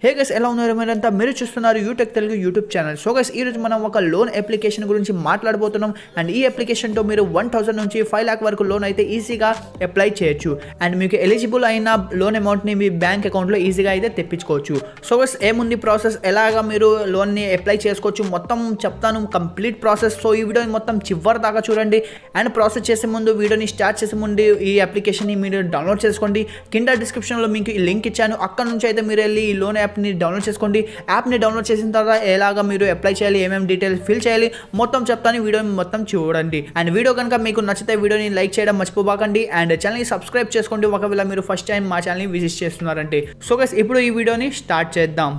Hey guys, ఎలా ఉన్నారు మీరంతా? మీరు చూస్తున్నారు YouTech Telugu YouTube channel. So guys, ఈరోజు మనం ఒక లోన్ అప్లికేషన్ గురించి మాట్లాడబోతున్నాం. అండ్ ఈ అప్లికేషన్తో మీరు 1000 నుంచి 5 lakh వరకు లోన్ అయితే ఈజీగా అప్లై చేయొచ్చు. అండ్ మీకు ఎలిజిబుల్ అయిన లోన్ అమౌంట్ని మీ బ్యాంక్ అకౌంట్లో ఈజీగా అయితే తెప్పించుకోవచ్చు. సో గైస్, ఏముంది ప్రాసెస్, ఎలాగా మీరు లోన్ని అప్లై చేసుకోవచ్చు మొత్తం చెప్తాను, కంప్లీట్ ప్రాసెస్. సో ఈ వీడియోని మొత్తం చివరి దాకా చూడండి. అండ్ ప్రాసెస్ చేసే ముందు, వీడియోని స్టార్ట్ చేసే ముందు ఈ అప్లికేషన్ని మీరు డౌన్లోడ్ చేసుకోండి. కింద డిస్క్రిప్షన్లో మీకు ఈ లింక్ ఇచ్చాను, అక్కడ నుంచి అయితే మీరు వెళ్ళి ఈ లోన్ యాప్ని డౌన్లోడ్ చేసుకోండి. యాప్ని డౌన్లోడ్ చేసిన తర్వాత ఎలాగా మీరు అప్లై చేయాలి, ఏమేమి డీటెయిల్స్ ఫిల్ చేయాలి మొత్తం చెప్తాను. వీడియోని మొత్తం చూడండి. అండ్ వీడియో కనుక మీకు నచ్చితే వీడియోని లైక్ చేయడం మర్చిపోబాకండి. అండ్ ఛానల్ని సబ్స్క్రైబ్ చేసుకోండి ఒకవేళ మీరు ఫస్ట్ టైం మా ఛానల్ని విజిట్ చేస్తున్నారంటే. సో గైస్, ఇప్పుడు ఈ వీడియోని స్టార్ట్ చేద్దాం.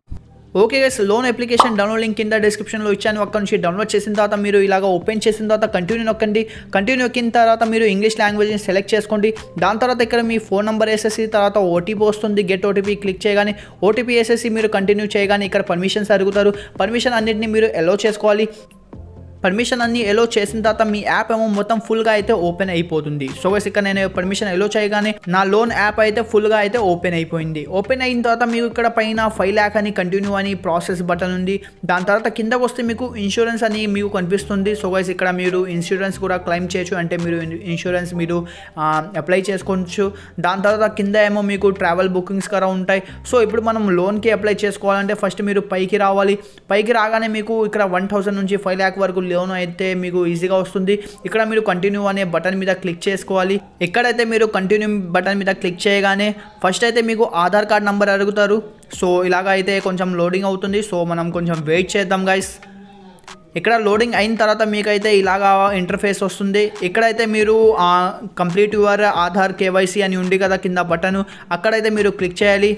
Okay guys, loan application download link కింద డిస్క్రిప్షన్లో ఇచ్చాను. అక్కడ నుంచి డౌన్లోడ్ చేసిన తర్వాత మీరు ఇలాగ ఓపెన్ చేసిన తర్వాత కంటిన్యూ నొక్కండి. కంటిన్యూ నొక్కిన తర్వాత మీరు ఇంగ్లీష్ లాంగ్వేజ్ని సెలెక్ట్ చేసుకోండి. దాని తర్వాత ఇక్కడ మీ ఫోన్ నెంబర్ వేసేసి తర్వాత ఓటీపీ వస్తుంది. గెట్ ఓటీపీ క్లిక్ చేయగానే ఓటీపీ వేసేసి మీరు కంటిన్యూ చేయగానే ఇక్కడ పర్మిషన్స్ అడుగుతారు. పర్మిషన్ అన్నింటినీ మీరు అలో చేసుకోవాలి. పర్మిషన్ అన్ని ఎలో చేసిన తర్వాత మీ యాప్ ఏమో మొత్తం ఫుల్గా అయితే ఓపెన్ అయిపోతుంది. సో గైస్, ఇక్కడ నేను పర్మిషన్ ఎలో చేయగానే నా లోన్ యాప్ అయితే ఫుల్గా అయితే ఓపెన్ అయిపోయింది. ఓపెన్ అయిన తర్వాత మీకు ఇక్కడ పైన 5 lakh అని కంటిన్యూ అని ప్రాసెస్ బటన్ ఉంది. దాని తర్వాత కిందకు వస్తే మీకు ఇన్సూరెన్స్ అని మీకు కనిపిస్తుంది. సో గైస్, ఇక్కడ మీరు ఇన్సూరెన్స్ కూడా క్లెయిమ్ చేయొచ్చు, అంటే మీరు ఇన్సూరెన్స్ మీరు అప్లై చేసుకోవచ్చు. దాని తర్వాత కింద ఏమో మీకు ట్రావెల్ బుకింగ్స్ కూడా ఉంటాయి. సో ఇప్పుడు మనం లోన్కి అప్లై చేసుకోవాలంటే ఫస్ట్ మీరు పైకి రావాలి. పైకి రాగానే మీకు ఇక్కడ 1000 నుంచి 5 lakh వరకు లోన్ అయితే మీకు ఈజీగా వస్తుంది. ఇక్కడ మీరు కంటిన్యూ అనే బటన్ మీద క్లిక్ చేసుకోవాలి. ఎక్కడైతే మీరు కంటిన్యూ బటన్ మీద క్లిక్ చేయగానే ఫస్ట్ అయితే మీకు ఆధార్ కార్డ్ నెంబర్ అడుగుతారు. సో ఇలాగ అయితే కొంచెం లోడింగ్ అవుతుంది. సో మనం కొంచెం వెయిట్ చేద్దాం గైస్. ఇక్కడ లోడింగ్ అయిన తర్వాత మీకైతే ఇలాగా ఇంటర్ఫేస్ వస్తుంది. ఇక్కడైతే మీరు కంప్లీట్ యువర్ ఆధార్ కేవైసీ అని ఉంది కదా కింద బటన్, అక్కడైతే మీరు క్లిక్ చేయాలి.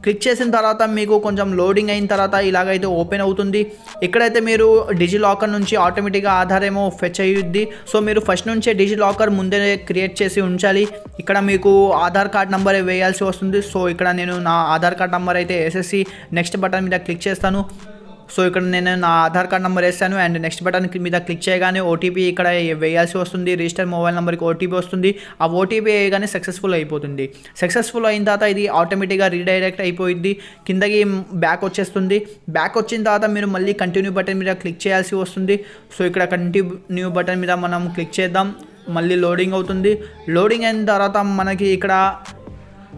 క్లిక్ చేసిన తర్వాత మీకు కొంచెం లోడింగ్ అయిన తర్వాత ఇలాగైతే ఓపెన్ అవుతుంది. ఇక్కడైతే మీరు డిజిలాకర్ నుంచి ఆటోమేటిక్గా ఆధార్ ఏమో ఫెచ్ అయ్యుద్ది. సో మీరు ఫస్ట్ నుంచే డిజిలాకర్ ముందే క్రియేట్ చేసి ఉంచాలి. ఇక్కడ మీకు ఆధార్ కార్డ్ నెంబర్ వేయాల్సి వస్తుంది. సో ఇక్కడ నేను నా ఆధార్ కార్డ్ నెంబర్ అయితే వేసేసి నెక్స్ట్ బటన్ మీద క్లిక్ చేస్తాను. సో ఇక్కడ నేను నా ఆధార్ కార్డ్ నెంబర్ వేస్తాను. అండ్ నెక్స్ట్ బటన్ మీద క్లిక్ చేయగానే ఓటీపీ ఇక్కడ వేయాల్సి వస్తుంది. రిజిస్టర్ మొబైల్ నెంబర్కి ఓటీపీ వస్తుంది. ఆ ఓటీపీ వేయగానే సక్సెస్ఫుల్ అయిపోతుంది. సక్సెస్ఫుల్ అయిన తర్వాత ఇది ఆటోమేటిక్గా రీడైరెక్ట్ అయిపోయింది, కిందకి బ్యాక్ వచ్చేస్తుంది. బ్యాక్ వచ్చిన తర్వాత మీరు మళ్ళీ కంటిన్యూ బటన్ మీద క్లిక్ చేయాల్సి వస్తుంది. సో ఇక్కడ కంటిన్యూ బటన్ మీద మనం క్లిక్ చేద్దాం. మళ్ళీ లోడింగ్ అవుతుంది. లోడింగ్ అయిన తర్వాత మనకి ఇక్కడ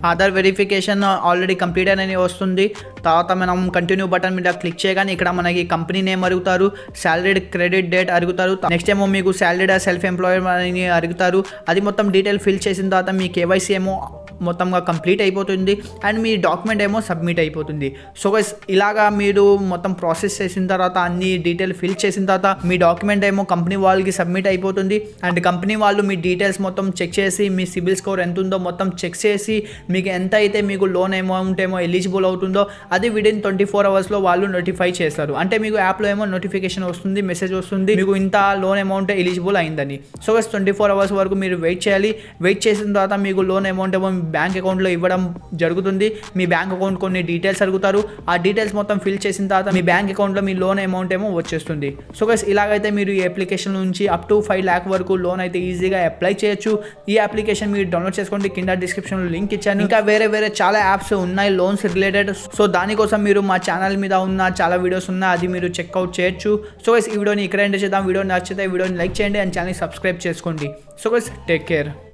ఆధార్ వెరిఫికేషన్ ఆల్రెడీ కంప్లీట్ అని వస్తుంది. తర్వాత మనం కంటిన్యూ బటన్ మీద క్లిక్ చేయగానే ఇక్కడ మనకి కంపెనీ నేమ్ అడుగుతారు, శాలరీ క్రెడిట్ డేట్ అడుగుతారు. నెక్స్ట్ ఏమో మీకు శాలరీ సెల్ఫ్ ఎంప్లాయర్ అని అడుగుతారు. అది మొత్తం డీటెయిల్ ఫిల్ చేసిన తర్వాత మీ కేవైసీ ఏమో మొత్తంగా కంప్లీట్ అయిపోతుంది. అండ్ మీ డాక్యుమెంట్ ఏమో సబ్మిట్ అయిపోతుంది. సో గైస్, ఇలాగా మీరు మొత్తం ప్రాసెస్ చేసిన తర్వాత అన్ని డీటెయిల్ ఫిల్ చేసిన తర్వాత మీ డాక్యుమెంట్ ఏమో కంపెనీ వాళ్ళకి సబ్మిట్ అయిపోతుంది. అండ్ కంపెనీ వాళ్ళు మీ డీటెయిల్స్ మొత్తం చెక్ చేసి మీ సిబిల్ స్కోర్ ఎంత ఉందో మొత్తం చెక్ చేసి మీకు ఎంత అయితే మీకు లోన్ అమౌంట్ ఏమో ఎలిజిబుల్ అవుతుందో అది విదిన్ 24 hours వాళ్ళు నోటిఫై చేస్తారు. అంటే మీకు యాప్లో ఏమో నోటిఫికేషన్ వస్తుంది, మెసేజ్ వస్తుంది మీకు ఇంత లోన్ అమౌంట్ ఎలిజిబుల్ అయిందని. సో గైస్, 24 hours వరకు మీరు వెయిట్ చేయాలి. వెయిట్ చేసిన తర్వాత మీకు లోన్ అమౌంట్ ఏమో బ్యాంక్ అకౌంట్లో ఇవ్వడం జరుగుతుంది. మీ బ్యాంక్ అకౌంట్ కొన్ని డీటెయిల్స్ అడుగుతారు. ఆ డీటెయిల్స్ మొత్తం ఫిల్ చేసిన తర్వాత మీ బ్యాంక్ అకౌంట్లో మీ లోన్ అమౌంట్ ఏమో వచ్చేస్తుంది. సో గైస్, ఇలాగైతే మీరు ఈ అప్లికేషన్ నుంచి అప్ టు 5 lakh వరకు లోన్ అయితే ఈజీగా అప్లై చేయొచ్చు. ఈ అప్లికేషన్ మీరు డౌన్లోడ్ చేసుకోండి. కింద డిస్క్రిప్షన్లో లింక్ ఇచ్చాను. ఇంకా వేరే చాలా యాప్స్ ఉన్నాయి లోన్స్ రిలేటెడ్. సో దానికోసం మీరు మా ఛానల్ మీద ఉన్న చాలా వీడియోస్ ఉన్నాయి, అది మీరు చెక్అవుట్ చేయొచ్చు. సో గైస్, ఈ వీడియోని ఇక్కడ ఎండ్ చేద్దాం. వీడియో నచ్చితే వీడియోని లైక్ చేయండి అండ్ ఛానల్ని సబ్స్క్రైబ్ చేసుకోండి. So guys, take care.